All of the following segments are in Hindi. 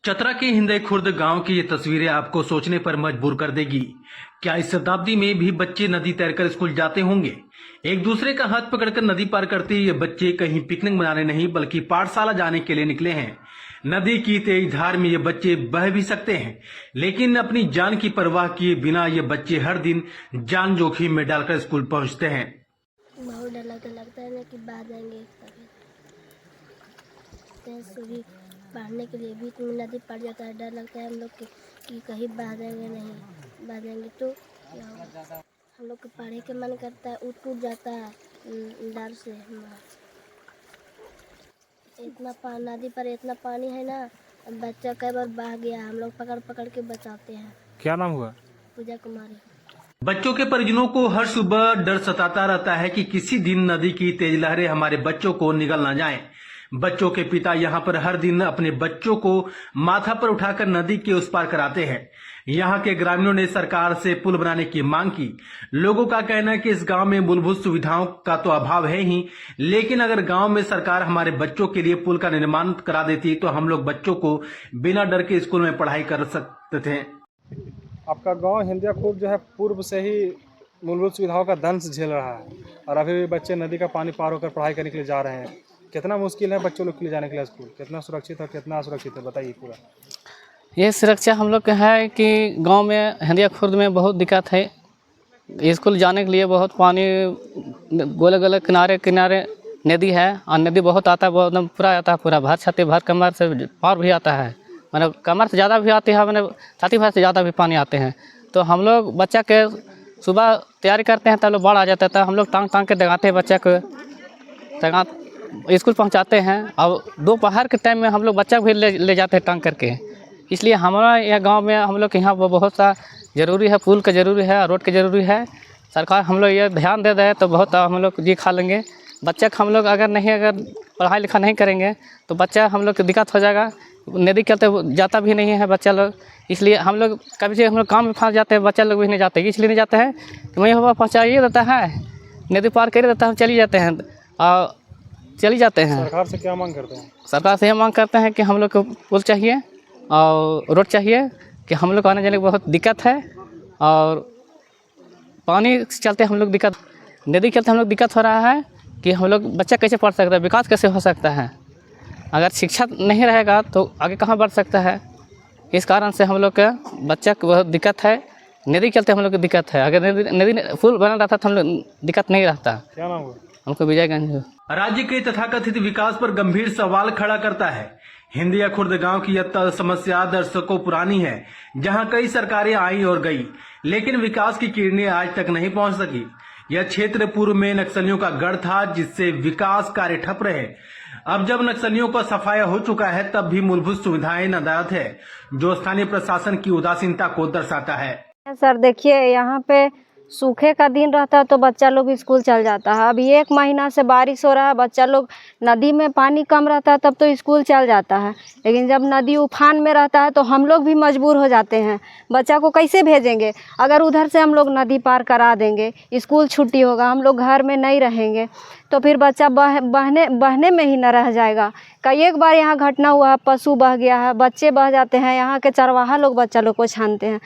चतरा के हिंदई खुर्द गांव की ये तस्वीरें आपको सोचने पर मजबूर कर देगी। क्या इस शताब्दी में भी बच्चे नदी तैरकर स्कूल जाते होंगे? एक दूसरे का हाथ पकड़कर नदी पार करते ये बच्चे कहीं पिकनिक मनाने नहीं बल्कि पाठशाला जाने के लिए निकले हैं। नदी की तेज धार में ये बच्चे बह भी सकते हैं, लेकिन अपनी जान की परवाह किए बिना ये बच्चे हर दिन जान जोखिम में डालकर स्कूल पहुंचते हैं। बहुत डर लगता है ना कि बह जाएंगे कभी पढ़ने के लिए बीच में नदी पड़ जाता है। डर लगता है हम लोग कि कहीं बह जाएंगे, नहीं बह जाएंगे तो क्या होगा। हम लोग को पढ़ने के मन करता है, उठ जाता है डर से। इतना नदी पर इतना पानी है ना, बच्चा कई बार बह गया, हम लोग पकड़ के बचाते हैं। क्या नाम हुआ? पूजा कुमारी। बच्चों के परिजनों को हर सुबह डर सताता रहता है कि किसी दिन नदी की तेज लहरें हमारे बच्चों को निगल न जाएं। बच्चों के पिता यहाँ पर हर दिन अपने बच्चों को माथा पर उठाकर नदी के उस पार कराते हैं। यहाँ के ग्रामीणों ने सरकार से पुल बनाने की मांग की। लोगों का कहना है कि इस गांव में मूलभूत सुविधाओं का तो अभाव है ही, लेकिन अगर गांव में सरकार हमारे बच्चों के लिए पुल का निर्माण करा देती तो हम लोग बच्चों को बिना डर के स्कूल में पढ़ाई कर सकते थे। आपका गांव हिंदिया खुर्द जो है पूर्व से ही मूलभूत सुविधाओं का दंश झेल रहा है और अभी भी बच्चे नदी का पानी पार होकर पढ़ाई करने के लिए जा रहे हैं। कितना मुश्किल है बच्चों लोग के लिए जाने के लिए स्कूल? कितना सुरक्षित और कितना असुरक्षित है, बताइए पूरा। ये सुरक्षा हम लोग का है कि गांव में हिंदिया खुर्द में बहुत दिक्कत है। स्कूल जाने के लिए बहुत पानी, गोले गोले किनारे किनारे नदी है और नदी बहुत आता है, बहुत पूरा आता है, पूरा भर छाती भर कमर से पार भी आता है, मतलब कमर से ज़्यादा भी आती है, मतलब छाती भर से ज़्यादा भी पानी आते हैं। तो हम लोग बच्चा के सुबह तैयारी करते हैं, तब लोग बाढ़ आ जाता है, तब हम लोग टांग के दगाते हैं बच्चा को, स्कूल पहुंचाते हैं। और दोपहर के टाइम में हम लोग बच्चा भी ले जाते हैं टांग करके। इसलिए हमारा यह गांव में हम लोग यहाँ बहुत सा ज़रूरी है, पुल का ज़रूरी है, रोड का ज़रूरी है। सरकार हम लोग ये ध्यान दे दे तो बहुत हम लोग जी खा लेंगे। बच्चा हम लोग अगर पढ़ाई लिखा नहीं करेंगे तो बच्चा हम लोग को दिक्कत हो जाएगा। नदी चलते जाता भी नहीं है बच्चा लोग, इसलिए हम लोग कभी हम लोग काम में फंस जाते हैं, बच्चा लोग भी नहीं जाते। इसलिए नहीं जाते हैं कि वहीं हवा पहुँचाइए देता है, नदी पार कर देता है, हम चली जाते हैं और चली जाते हैं। सरकार से क्या मांग करते हैं? सरकार से यह मांग करते हैं कि हम लोग को पुल चाहिए और रोड चाहिए, कि हम लोग को आने जाने की बहुत दिक्कत है और पानी चलते हम लोग दिक्कत, नदी चलते हम लोग दिक्कत हो रहा है कि हम लोग बच्चा कैसे पढ़ सकता है, विकास कैसे हो सकता है। अगर शिक्षा नहीं रहेगा तो आगे कहाँ बढ़ सकता है। इस कारण से हम लोग का बच्चा को बहुत दिक्कत है, नदी चलते हम लोग को दिक्कत है। अगर नदी पुल बना रहता तो हम लोग दिक्कत नहीं रहता। क्या नाम हुआ? हमको विजयगंज। राज्य के तथाकथित विकास पर गंभीर सवाल खड़ा करता है। हिंदिया खुर्द गांव की यह समस्या दशकों पुरानी है, जहां कई सरकारें आई और गई, लेकिन विकास की किरणें आज तक नहीं पहुंच सकी। यह क्षेत्र पूर्व में नक्सलियों का गढ़ था, जिससे विकास कार्य ठप रहे। अब जब नक्सलियों का सफाया हो चुका है, तब भी मूलभूत सुविधाएं नदारद है, जो स्थानीय प्रशासन की उदासीनता को दर्शाता है। सर देखिए, यहाँ पे सूखे का दिन रहता है तो बच्चा लोग स्कूल चल जाता है। अभी 1 महीना से बारिश हो रहा है, बच्चा लोग नदी में पानी कम रहता है तब तो स्कूल चल जाता है, लेकिन जब नदी उफान में रहता है तो हम लोग भी मजबूर हो जाते हैं। बच्चा को कैसे भेजेंगे? अगर उधर से हम लोग नदी पार करा देंगे, स्कूल छुट्टी होगा, हम लोग घर में नहीं रहेंगे तो फिर बच्चा बहने में ही न रह जाएगा। कई एक बार यहाँ घटना हुआ है, पशु बह गया है, बच्चे बह जाते हैं, यहाँ के चरवाहा लोग बच्चा लोग को छानते हैं।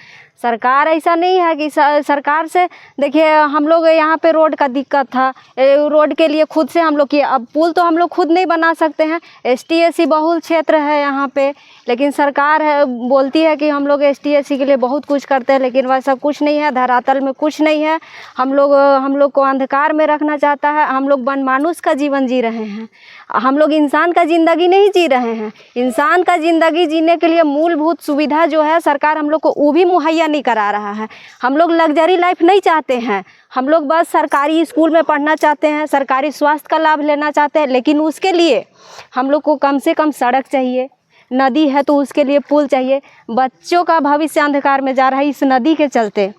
सरकार ऐसा नहीं है कि सरकार से देखिए, हम लोग यहाँ पे रोड का दिक्कत था, रोड के लिए खुद से हम लोग किए। अब पुल तो हम लोग खुद नहीं बना सकते हैं, ST/SC बहुल क्षेत्र है यहाँ पे, लेकिन सरकार है बोलती है कि हम लोग ST/SC के लिए बहुत कुछ करते हैं, लेकिन वैसा कुछ नहीं है, धरातल में कुछ नहीं है। हम लोग को अंधकार में रखना चाहता है। हम लोग बनमानुस का जीवन जी रहे हैं, हम लोग इंसान का ज़िंदगी नहीं जी रहे हैं। इंसान का ज़िंदगी जीने के लिए मूलभूत सुविधा जो है सरकार हम लोग को वो भी मुहैया नहीं करा रहा है। हम लोग लग्जरी लाइफ नहीं चाहते हैं, हम लोग बस सरकारी स्कूल में पढ़ना चाहते हैं, सरकारी स्वास्थ्य का लाभ लेना चाहते हैं, लेकिन उसके लिए हम लोग को कम से कम सड़क चाहिए, नदी है तो उसके लिए पुल चाहिए। बच्चों का भविष्य अंधकार में जा रहा है इस नदी के चलते।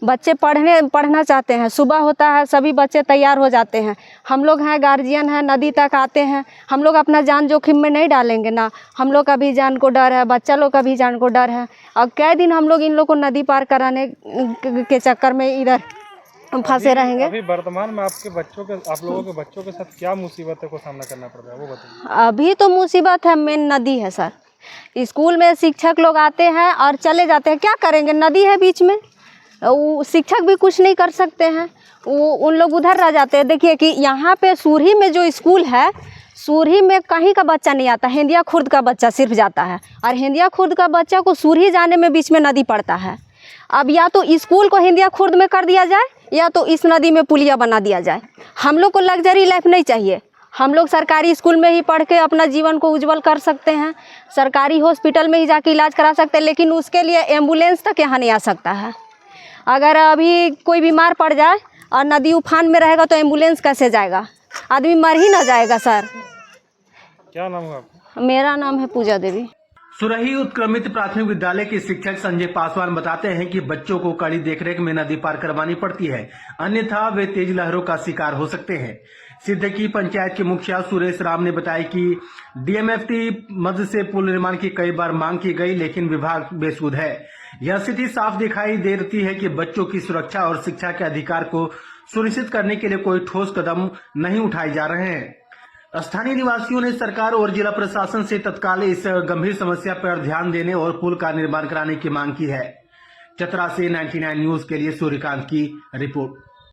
बच्चे पढ़ना चाहते हैं, सुबह होता है सभी बच्चे तैयार हो जाते हैं, हम लोग हैं गार्जियन हैं, नदी तक आते हैं, हम लोग अपना जान जोखिम में नहीं डालेंगे ना। हम लोग का भी जान को डर है, बच्चा लोग का भी जान को डर है। अब कई दिन हम लोग इन लोग को नदी पार कराने के चक्कर में इधर फंसे रहेंगे। अभी वर्तमान में आप लोगों के बच्चों के साथ क्या मुसीबतों को सामना करना पड़ रहा है वो बताइए। अभी तो मुसीबत है, मेन नदी है सर, स्कूल में शिक्षक लोग आते हैं और चले जाते हैं, क्या करेंगे, नदी है बीच में, वो शिक्षक भी कुछ नहीं कर सकते हैं, वो उन लोग उधर रह जाते हैं। देखिए कि यहाँ पे सूरी में जो स्कूल है, सूरी में कहीं का बच्चा नहीं आता, हिंदिया खुर्द का बच्चा सिर्फ जाता है, और हिंदिया खुर्द का बच्चा को सूरी जाने में बीच में नदी पड़ता है। अब या तो स्कूल को हिंदिया खुर्द में कर दिया जाए या तो इस नदी में पुलिया बना दिया जाए। हम लोग को लग्जरी लाइफ नहीं चाहिए, हम लोग सरकारी स्कूल में ही पढ़ के अपना जीवन को उज्जवल कर सकते हैं, सरकारी हॉस्पिटल में ही जाके इलाज करा सकते हैं, लेकिन उसके लिए एम्बुलेंस तक यहाँ नहीं आ सकता है। अगर अभी कोई बीमार पड़ जाए और नदी उफान में रहेगा तो एम्बुलेंस कैसे जाएगा, आदमी मर ही ना जाएगा। सर क्या नाम है आपका? मेरा नाम है पूजा देवी। सुरही उत्क्रमित प्राथमिक विद्यालय के शिक्षक संजय पासवान बताते हैं कि बच्चों को कड़ी देखरेख में नदी पार करवानी पड़ती है, अन्यथा वे तेज लहरों का शिकार हो सकते हैं। सिद्दकी पंचायत के मुखिया सुरेश राम ने बताया कि डीएमएफटी मद से पुल निर्माण की कई बार मांग की गई, लेकिन विभाग बेसुध है। यह स्थिति साफ दिखाई देती है कि बच्चों की सुरक्षा और शिक्षा के अधिकार को सुनिश्चित करने के लिए कोई ठोस कदम नहीं उठाए जा रहे हैं। स्थानीय निवासियों ने सरकार और जिला प्रशासन से तत्काल इस गंभीर समस्या पर ध्यान देने और पुल का निर्माण कराने की मांग की है। चतरा से 99 न्यूज के लिए सूर्यकांत की रिपोर्ट।